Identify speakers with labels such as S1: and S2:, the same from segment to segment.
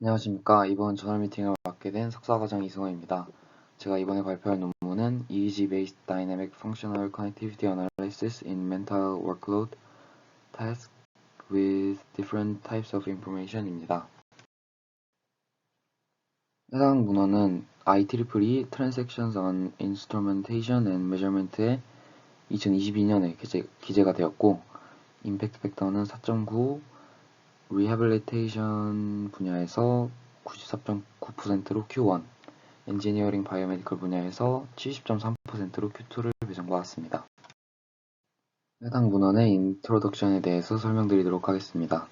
S1: 안녕하십니까. 이번 저널 미팅을 맡게 된 석사과정 이승호입니다. 제가 이번에 발표할 논문은 EEG-based dynamic functional connectivity analysis in mental workload tasks with different types of information입니다. 해당 문헌은 IEEE Transactions on Instrumentation and Measurement의 2022년에 기재가 되었고, 임팩트 팩터는 4.9, 리해빌리테이션 분야에서 94.9%로 Q1, 엔지니어링 바이오메디컬 분야에서 70.3%로 Q2를 배정받았습니다. 해당 문헌의 인트로덕션에 대해서 설명드리도록 하겠습니다.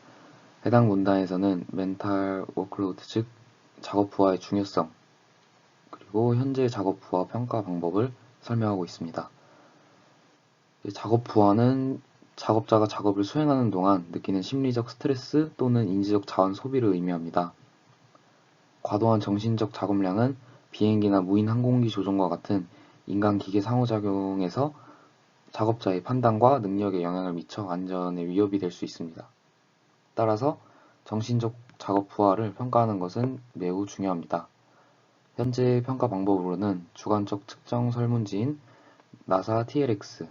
S1: 해당 문단에서는 멘탈 워크로드, 즉 작업 부하의 중요성, 그리고 현재 작업 부하 평가 방법을 설명하고 있습니다. 작업 부하는 작업자가 작업을 수행하는 동안 느끼는 심리적 스트레스 또는 인지적 자원 소비를 의미합니다. 과도한 정신적 작업량은 비행기나 무인 항공기 조종과 같은 인간-기계 상호작용에서 작업자의 판단과 능력에 영향을 미쳐 안전에 위협이 될 수 있습니다. 따라서 정신적 작업 부하를 평가하는 것은 매우 중요합니다. 현재 평가 방법으로는 주관적 측정 설문지인 나사 TLX,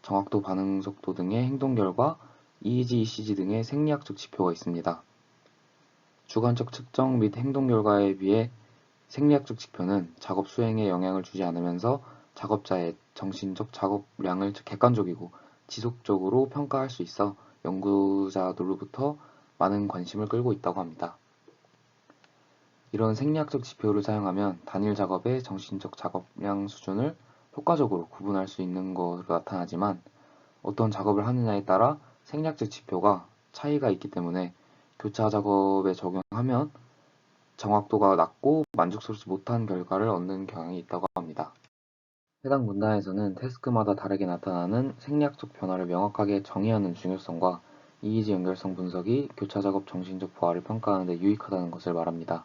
S1: 정확도 반응 속도 등의 행동 결과, EEG, ECG 등의 생리학적 지표가 있습니다. 주관적 측정 및 행동 결과에 비해 생리학적 지표는 작업 수행에 영향을 주지 않으면서 작업자의 정신적 작업량을 객관적이고 지속적으로 평가할 수 있어 연구자들로부터 많은 관심을 끌고 있다고 합니다. 이런 생리학적 지표를 사용하면 단일 작업의 정신적 작업량 수준을 효과적으로 구분할 수 있는 것으로 나타나지만 어떤 작업을 하느냐에 따라 생리학적 지표가 차이가 있기 때문에 교차 작업에 적용하면 정확도가 낮고 만족스럽지 못한 결과를 얻는 경향이 있다고 합니다. 해당 문단에서는 태스크마다 다르게 나타나는 생리학적 변화를 명확하게 정의하는 중요성과 EEG 연결성 분석이 교차 작업 정신적 부하를 평가하는 데 유익하다는 것을 말합니다.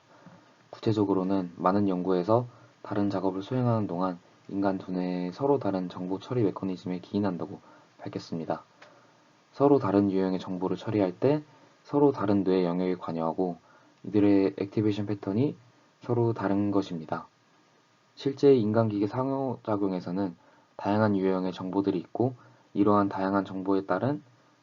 S1: 구체적으로는 많은 연구에서 다른 작업을 수행하는 동안 인간 두뇌에 서로 다른 정보 처리 메커니즘에 기인한다고 밝혔습니다. 서로 다른 유형의 정보를 처리할 때 서로 다른 뇌 영역에 관여하고 이들의 액티베이션 패턴이 서로 다른 것입니다. 실제 인간-기계 상호작용에서는 다양한 유형의 정보들이 있고 이러한 다양한 정보에 따른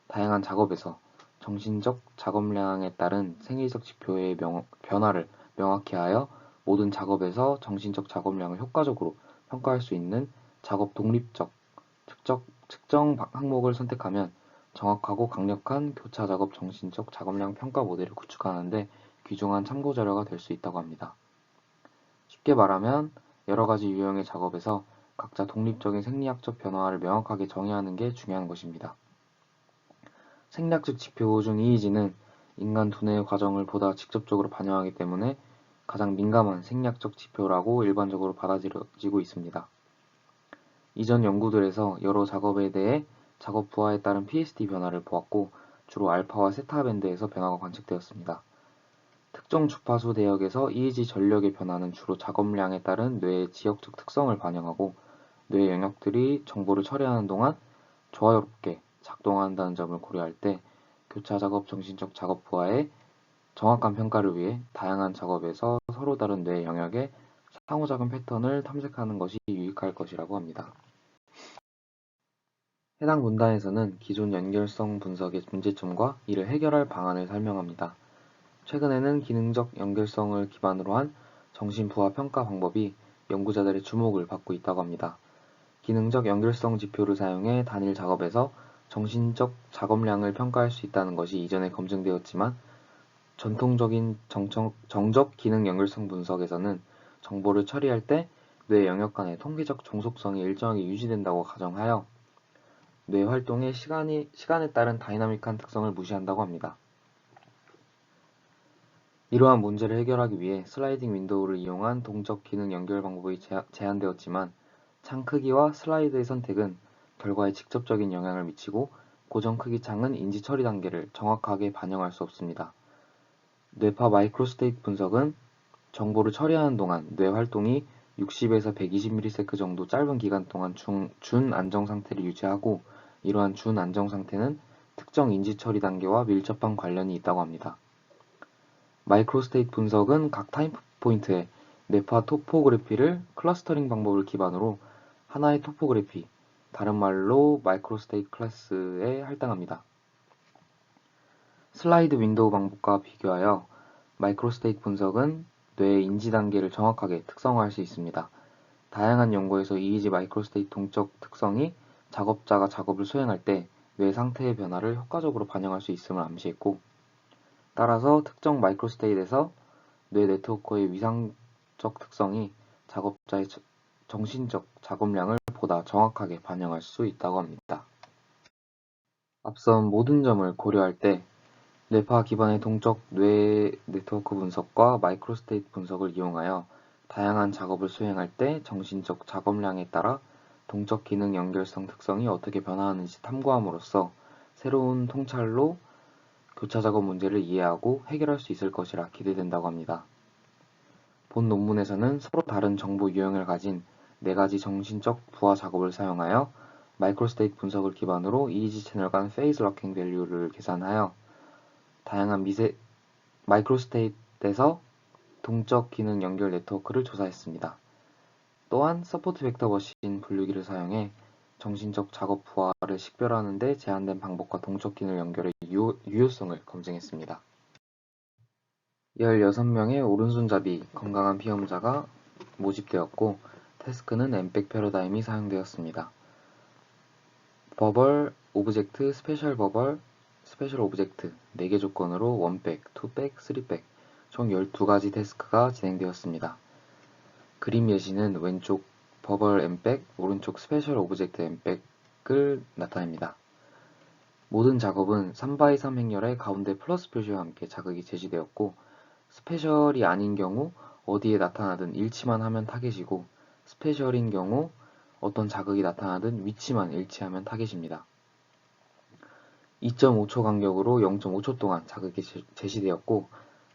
S1: 다양한 작업에서 정신적 작업량에 따른 생리적 지표의 변화를 명확히 하여 모든 작업에서 정신적 작업량을 효과적으로 평가할 수 있는 작업 독립적 측정 항목을 선택하면 정확하고 강력한 교차 작업 정신적 작업량 평가 모델을 구축하는 데 귀중한 참고 자료가 될 수 있다고 합니다. 쉽게 말하면 여러 가지 유형의 작업에서 각자 독립적인 생리학적 변화를 명확하게 정의하는 게 중요한 것입니다. 생리학적 지표 중 EEG는 인간 두뇌의 과정을 보다 직접적으로 반영하기 때문에 가장 민감한 생리학적 지표라고 일반적으로 받아들여지고 있습니다. 이전 연구들에서 여러 작업에 대해 작업 부하에 따른 PSD 변화를 보았고 주로 알파와 세타 밴드에서 변화가 관측되었습니다. 특정 주파수 대역에서 EEG 전력의 변화는 주로 작업량에 따른 뇌의 지역적 특성을 반영하고 뇌 영역들이 정보를 처리하는 동안 조화롭게 작동한다는 점을 고려할 때 교차 작업 정신적 작업 부하의 정확한 평가를 위해 다양한 작업에서 서로 다른 뇌 영역의 상호작용 패턴을 탐색하는 것이 유익할 것이라고 합니다. 해당 문단에서는 기존 연결성 분석의 문제점과 이를 해결할 방안을 설명합니다. 최근에는 기능적 연결성을 기반으로 한 정신부하 평가 방법이 연구자들의 주목을 받고 있다고 합니다. 기능적 연결성 지표를 사용해 단일 작업에서 정신적 작업량을 평가할 수 있다는 것이 이전에 검증되었지만 전통적인 정적 기능 연결성 분석에서는 정보를 처리할 때 뇌 영역 간의 통계적 종속성이 일정하게 유지된다고 가정하여 뇌 활동의 시간에 따른 다이나믹한 특성을 무시한다고 합니다. 이러한 문제를 해결하기 위해 슬라이딩 윈도우를 이용한 동적 기능 연결 방법이 제안되었지만 창 크기와 슬라이드의 선택은 결과에 직접적인 영향을 미치고 고정 크기 창은 인지 처리 단계를 정확하게 반영할 수 없습니다. 뇌파 마이크로스테이트 분석은 정보를 처리하는 동안 뇌 활동이 60에서 120ms 정도 짧은 기간 동안 준 안정 상태를 유지하고 이러한 준 안정 상태는 특정 인지 처리 단계와 밀접한 관련이 있다고 합니다. 마이크로스테이트 분석은 각 타임 포인트의 뇌파 토포그래피를 클러스터링 방법을 기반으로 하나의 토포그래피, 다른 말로 마이크로스테이트 클래스에 할당합니다. 슬라이드 윈도우 방법과 비교하여 마이크로스테이트 분석은 뇌의 인지 단계를 정확하게 특성화할 수 있습니다. 다양한 연구에서 EEG 마이크로스테이트 동적 특성이 작업자가 작업을 수행할 때 뇌 상태의 변화를 효과적으로 반영할 수 있음을 암시했고, 따라서 특정 마이크로스테이트에서 뇌 네트워크의 위상적 특성이 작업자의 정신적 작업량을 보다 정확하게 반영할 수 있다고 합니다. 앞선 모든 점을 고려할 때 뇌파 기반의 동적 뇌 네트워크 분석과 마이크로스테이트 분석을 이용하여 다양한 작업을 수행할 때 정신적 작업량에 따라 동적 기능 연결성 특성이 어떻게 변화하는지 탐구함으로써 새로운 통찰로 교차 작업 문제를 이해하고 해결할 수 있을 것이라 기대된다고 합니다. 본 논문에서는 서로 다른 정보 유형을 가진 4가지 정신적 부하 작업을 사용하여 마이크로스테이트 분석을 기반으로 EEG 채널 간 페이즈 럭킹 밸류를 계산하여 다양한 마이크로스테이트에서 동적 기능 연결 네트워크를 조사했습니다. 또한 서포트 벡터 머신 분류기를 사용해 정신적 작업 부하를 식별하는 데 제한된 방법과 동적 기능 연결의 유효성을 검증했습니다. 16명의 오른손잡이 건강한 피험자가 모집되었고, 태스크는 엠백 패러다임이 사용되었습니다. 버벌, 오브젝트, 스페셜 버벌, 스페셜 오브젝트 4개 조건으로 1백, 2백, 3백 총 12가지 태스크가 진행되었습니다. 그림 예시는 왼쪽 버벌 엠백, 오른쪽 스페셜 오브젝트 엠백을 나타냅니다. 모든 작업은 3x3 행렬의 가운데 플러스 표시와 함께 자극이 제시되었고, 스페셜이 아닌 경우 어디에 나타나든 일치만 하면 타겟이고, 스페셜인 경우 어떤 자극이 나타나든 위치만 일치하면 타겟입니다. 2.5초 간격으로 0.5초 동안 자극이 제시되었고,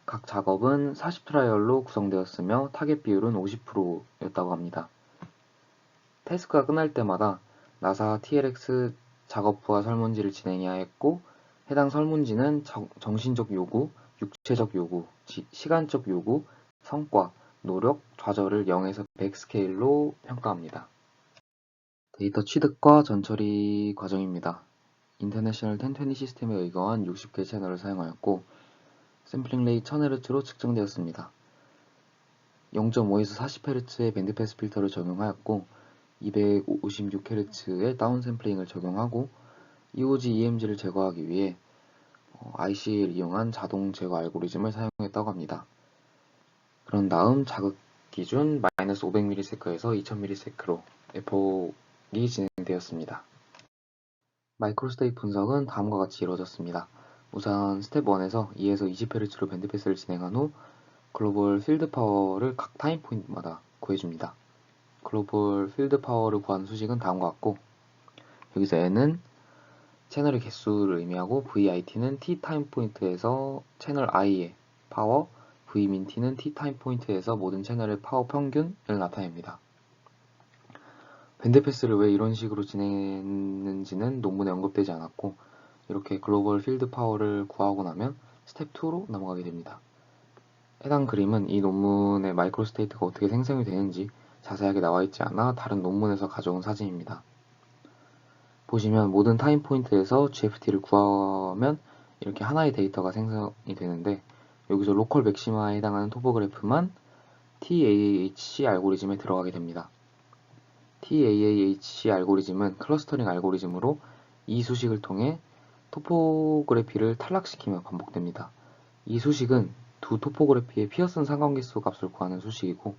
S1: 각 작업은 40트라이얼로 구성되었으며 타겟 비율은 50%였다고 합니다. 태스크가 끝날 때마다 나사 TLX 작업 부하 설문지를 진행해야 했고, 해당 설문지는 정신적 요구, 육체적 요구, 시간적 요구, 성과, 노력, 좌절을 0에서 100 스케일로 평가합니다. 데이터 취득과 전처리 과정입니다. 인터내셔널 1020 시스템에 의거한 60개 채널을 사용하였고, 샘플링 레이 1000Hz로 측정되었습니다. 0.5에서 40Hz의 밴드패스 필터를 적용하였고, 256Hz의 다운샘플링을 적용하고, EOG EMG를 제거하기 위해 IC를 이용한 자동 제거 알고리즘을 사용했다고 합니다. 그런 다음 자극 기준 -500ms에서 2000ms로 에폭이 진행되었습니다. 마이크로스테이트 분석은 다음과 같이 이루어졌습니다. 우선 스텝 1에서 2에서 20Hz로 밴드패스를 진행한 후 글로벌 필드 파워를 각 타임 포인트마다 구해줍니다. 글로벌 필드 파워를 구한 수식은 다음과 같고, 여기서 N은 채널의 개수를 의미하고 VIT는 T 타임 포인트에서 채널 I의 파워, Vmin T는 T 타임 포인트에서 모든 채널의 파워 평균을 나타냅니다. 밴드패스를 왜 이런 식으로 진행했는지는 논문에 언급되지 않았고, 이렇게 글로벌 필드 파워를 구하고 나면 스텝 2로 넘어가게 됩니다. 해당 그림은 이 논문의 마이크로스테이트가 어떻게 생성이 되는지 자세하게 나와있지 않아 다른 논문에서 가져온 사진입니다. 보시면 모든 타임 포인트에서 GFT를 구하면 이렇게 하나의 데이터가 생성이 되는데, 여기서 로컬 맥시마에 해당하는 토포그래프만 TAAHC 알고리즘에 들어가게 됩니다. TAAHC 알고리즘은 클러스터링 알고리즘으로 이 수식을 통해 토포그래피를 탈락시키며 반복됩니다. 이 수식은 두 토포그래피의 피어슨 상관계수 값을 구하는 수식이고,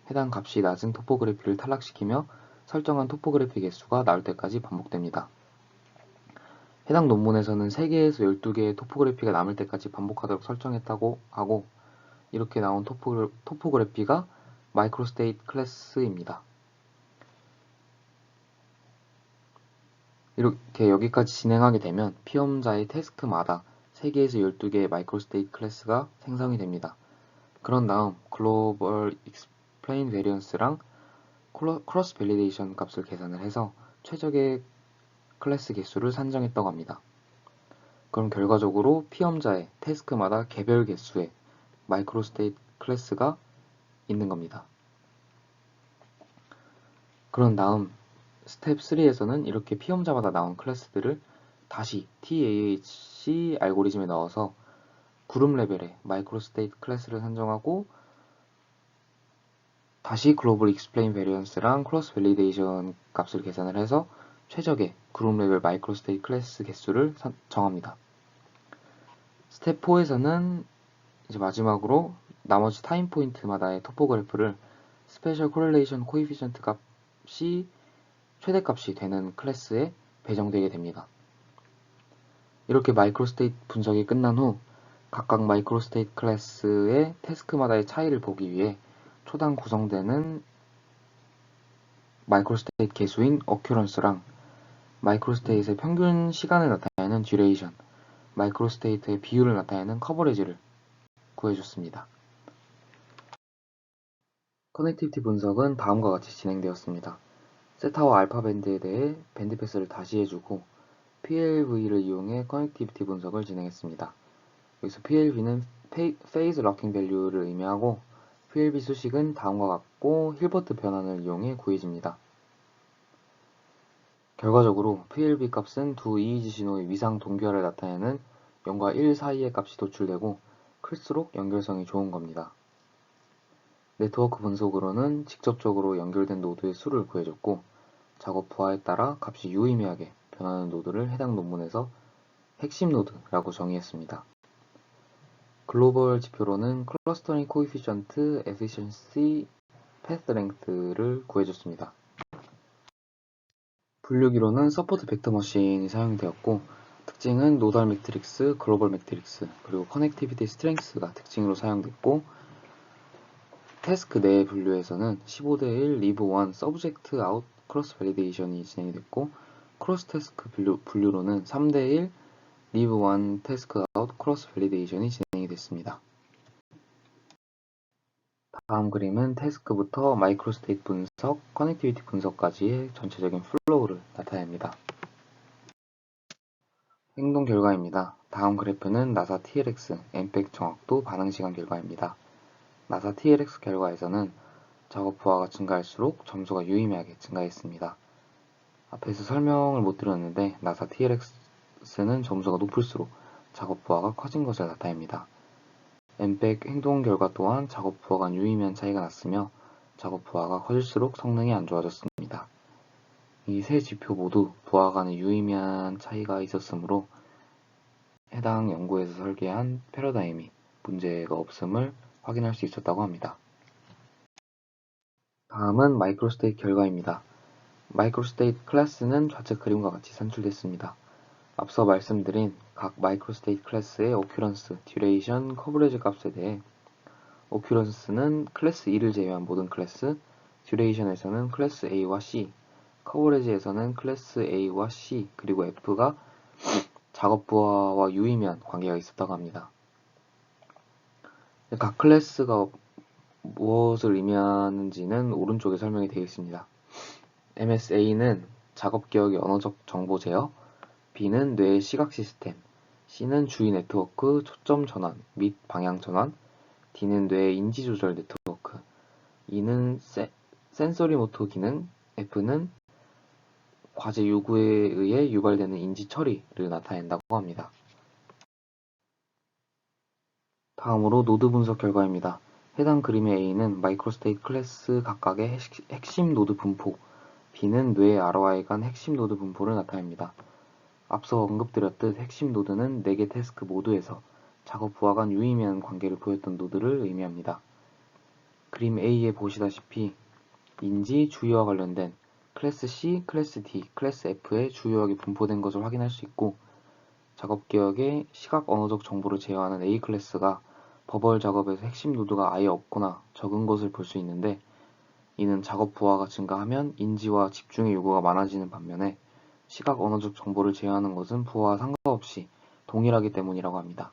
S1: 해당 값이 낮은 토포그래피를 탈락시키며 설정한 토포그래피 개수가 나올 때까지 반복됩니다. 해당 논문에서는 3개에서 12개의 토포그래피가 남을 때까지 반복하도록 설정했다고 하고, 이렇게 나온 토포그래피가 마이크로스테이트 클래스입니다. 이렇게 여기까지 진행하게 되면 피험자의 태스크마다 3개에서 12개의 마이크로스테이트 클래스가 생성이 됩니다. 그런 다음 글로벌 익스플레인 베리언스랑 크로스 밸리데이션 값을 계산을 해서 최적의 클래스 개수를 산정했다고 합니다. 그럼 결과적으로 피험자의 태스크마다 개별 개수의 마이크로스테이트 클래스가 있는 겁니다. 그런 다음 스텝 3에서는 이렇게 피험자마다 나온 클래스들을 다시 TAHC 알고리즘에 넣어서 그룹 레벨의 마이크로스테이트 클래스를 산정하고 다시 글로벌 익스플레인 베리언스랑 크로스 밸리데이션 값을 계산을 해서 최적의 그룹 레벨 마이크로스테이트 클래스 개수를 정합니다. 스텝 4에서는 이제 마지막으로 나머지 타임 포인트마다의 토포그래프를 스페셜 코렐레이션 코에피션트 값이 최대값이 되는 클래스에 배정되게 됩니다. 이렇게 마이크로스테이트 분석이 끝난 후 각각 마이크로스테이트 클래스의 태스크마다의 차이를 보기 위해 초당 구성되는 마이크로스테이트 개수인 어큐런스랑 마이크로스테이트의 평균 시간을 나타내는 듀레이션, 마이크로스테이트의 비율을 나타내는 커버리지를 구해줬습니다. 커넥티비티 분석은 다음과 같이 진행되었습니다. 세타와 알파 밴드에 대해 밴드 패스를 다시 해주고 PLV를 이용해 커넥티비티 분석을 진행했습니다. 여기서 PLV는 페이즈 럭킹 밸류를 의미하고 PLV 수식은 다음과 같고 힐버트 변환을 이용해 구해집니다. 결과적으로 PLV 값은 두 이의지 신호의 위상 동결을 나타내는 0과 1 사이의 값이 도출되고 클수록 연결성이 좋은 겁니다. 네트워크 분석으로는 직접적으로 연결된 노드의 수를 구해줬고 작업 부하에 따라 값이 유의미하게 변하는 노드를 해당 논문에서 핵심 노드라고 정의했습니다. 글로벌 지표로는 클러스터링 코에피션트, 에피션시, 패스 랭스를 구해줬습니다. 분류기로는 서포트 벡터 머신이 사용되었고 특징은 노달 매트릭스, 글로벌 매트릭스, 그리고 커넥티비티 스트렝스가 특징으로 사용됐고 태스크 내 분류에서는 15대1 리브 1 서브젝트 아웃 크로스 밸리데이션이 진행이 됐고 크로스 태스크 분류로는 3대1 리브 1 태스크 아웃 크로스 밸리데이션이 진행이 됐습니다. 다음 그림은 태스크부터 마이크로스테이트 분석, 커넥티비티 분석까지의 전체적인 플로우를 나타냅니다. 행동 결과입니다. 다음 그래프는 나사 TLX, 엠팩 정확도 반응 시간 결과입니다. 나사 TLX 결과에서는 작업 부하가 증가할수록 점수가 유의미하게 증가했습니다. 앞에서 설명을 못 드렸는데 나사 TLX는 점수가 높을수록 작업 부하가 커진 것을 나타냅니다. 엠팩 행동 결과 또한 작업 부하 간 유의미한 차이가 났으며 작업 부하가 커질수록 성능이 안 좋아졌습니다. 이 세 지표 모두 부하 간의 유의미한 차이가 있었으므로 해당 연구에서 설계한 패러다임이 문제가 없음을 확인할 수 있었다고 합니다. 다음은 마이크로스테이트 결과입니다. 마이크로스테이트 클래스는 좌측 그림과 같이 산출됐습니다. 앞서 말씀드린 각 마이크로스테이트 클래스의 오큐런스, 듀레이션, 커버리지 값에 대해 오큐런스는 클래스 2를 제외한 모든 클래스, 듀레이션에서는 클래스 A와 C, 커버리지에서는 클래스 A와 C, 그리고 F가 작업 부하와 유의미한 관계가 있었다고 합니다. 각 클래스가 무엇을 의미하는지는 오른쪽에 설명이 되어 있습니다. MSA는 작업 기억의 언어적 정보 제어, B는 뇌의 시각 시스템, C는 주의 네트워크 초점 전환 및 방향 전환, D는 뇌의 인지 조절 네트워크, E는 센서리 모터 기능, F는 과제 요구에 의해 유발되는 인지 처리를 나타낸다고 합니다. 다음으로 노드 분석 결과입니다. 해당 그림의 A는 마이크로스테이트 클래스 각각의 핵심 노드 분포, B는 뇌 ROI 간 핵심 노드 분포를 나타냅니다. 앞서 언급드렸듯 핵심 노드는 4개 태스크 모두에서 작업 부하 간 유의미한 관계를 보였던 노드를 의미합니다. 그림 A에 보시다시피 인지, 주의와 관련된 클래스 C, 클래스 D, 클래스 F에 주요하게 분포된 것을 확인할 수 있고 작업 기억에 시각 언어적 정보를 제어하는 A 클래스가 버벌 작업에서 핵심 노드가 아예 없거나 적은 것을 볼 수 있는데 이는 작업 부하가 증가하면 인지와 집중의 요구가 많아지는 반면에 시각 언어적 정보를 제어하는 것은 부하와 상관없이 동일하기 때문이라고 합니다.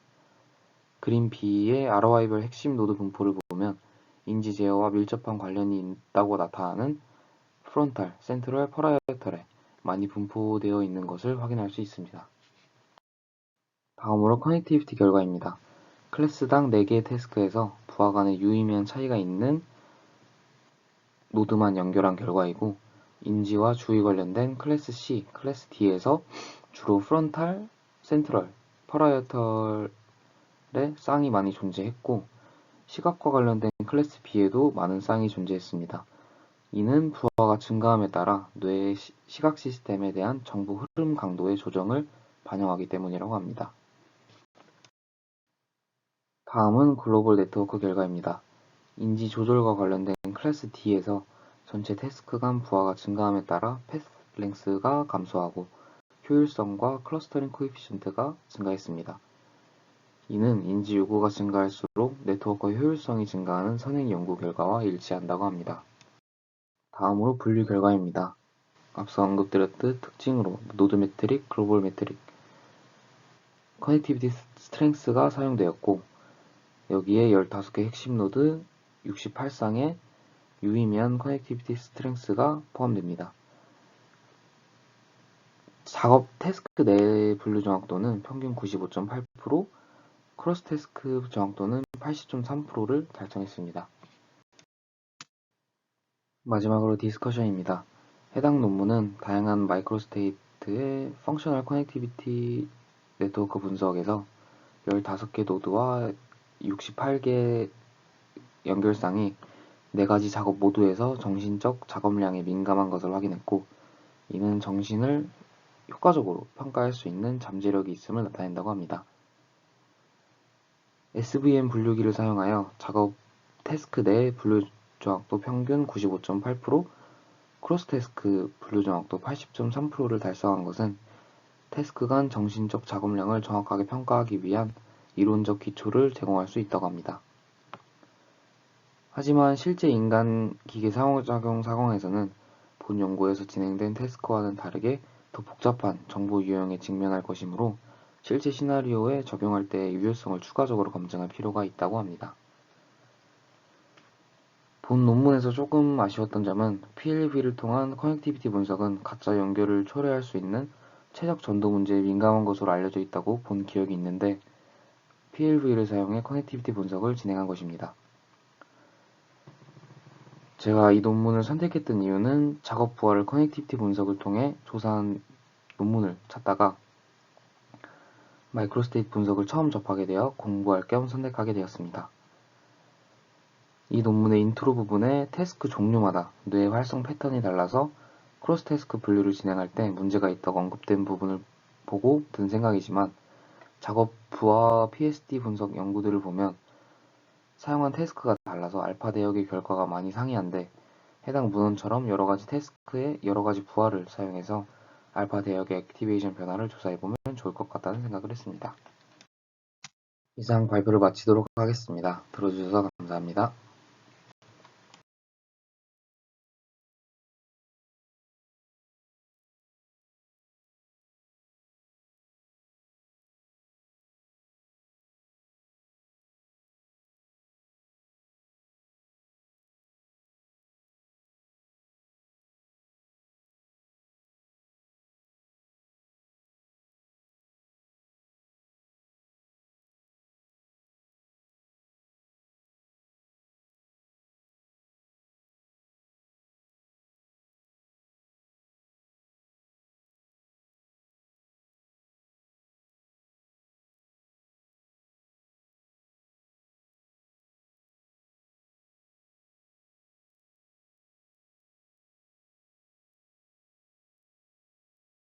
S1: 그림 B의 ROI별 핵심 노드 분포를 보면 인지 제어와 밀접한 관련이 있다고 나타나는 프론탈, 센트럴, 퍼라이어털에 많이 분포되어 있는 것을 확인할 수 있습니다. 다음으로 커넥티비티 결과입니다. 클래스당 4개의 태스크에서 부하 간의 유의미한 차이가 있는 노드만 연결한 결과이고, 인지와 주의 관련된 클래스 C, 클래스 D에서 주로 프론탈, 센트럴, 퍼라이어털의 쌍이 많이 존재했고, 시각과 관련된 클래스 B에도 많은 쌍이 존재했습니다. 이는 부하가 증가함에 따라 뇌의 시각 시스템에 대한 정보 흐름 강도의 조정을 반영하기 때문이라고 합니다. 다음은 글로벌 네트워크 결과입니다. 인지 조절과 관련된 클래스 D에서 전체 태스크 간 부하가 증가함에 따라 패스 랭스가 감소하고 효율성과 클러스터링 코에피션트가 증가했습니다. 이는 인지 요구가 증가할수록 네트워크 효율성이 증가하는 선행 연구 결과와 일치한다고 합니다. 다음으로 분류 결과입니다. 앞서 언급드렸듯 특징으로 노드 매트릭, 글로벌 매트릭, 커넥티비티 스트렝스가 사용되었고, 여기에 15개 핵심 노드 68쌍의 유의미한 커넥티비티 스트렝스가 포함됩니다. 작업 태스크 내 분류 정확도는 평균 95.8%, 크로스 태스크 정확도는 80.3%를 달성했습니다. 마지막으로 디스커션입니다. 해당 논문은 다양한 마이크로스테이트의 펑셔널 커넥티비티 네트워크 분석에서 15개 노드와 68개 연결상이 4가지 작업 모두에서 정신적 작업량에 민감한 것을 확인했고, 이는 정신을 효과적으로 평가할 수 있는 잠재력이 있음을 나타낸다고 합니다. SVM 분류기를 사용하여 작업 태스크 내 분류 정확도 평균 95.8%, 크로스 태스크 분류 정확도 80.3%를 달성한 것은 태스크 간 정신적 작업량을 정확하게 평가하기 위한 이론적 기초를 제공할 수 있다고 합니다. 하지만 실제 인간 기계 상호작용 상황에서는 본 연구에서 진행된 태스크와는 다르게 더 복잡한 정보 유형에 직면할 것이므로 실제 시나리오에 적용할 때의 유효성을 추가적으로 검증할 필요가 있다고 합니다. 본 논문에서 조금 아쉬웠던 점은 PLV를 통한 커넥티비티 분석은 가짜 연결을 초래할 수 있는 최적 전도 문제에 민감한 것으로 알려져 있다고 본 기억이 있는데, PLV를 사용해 커넥티비티 분석을 진행한 것입니다. 제가 이 논문을 선택했던 이유는 작업 부하를 커넥티비티 분석을 통해 조사한 논문을 찾다가 마이크로스테이트 분석을 처음 접하게 되어 공부할 겸 선택하게 되었습니다. 이 논문의 인트로 부분에 태스크 종류마다 뇌의 활성 패턴이 달라서 크로스 태스크 분류를 진행할 때 문제가 있다고 언급된 부분을 보고 든 생각이지만, 작업 부하 PSD 분석 연구들을 보면 사용한 태스크가 달라서 알파 대역의 결과가 많이 상이한데, 해당 문헌처럼 여러가지 태스크에 여러가지 부하를 사용해서 알파 대역의 액티베이션 변화를 조사해보면 좋을 것 같다는 생각을 했습니다. 이상 발표를 마치도록 하겠습니다. 들어주셔서 감사합니다.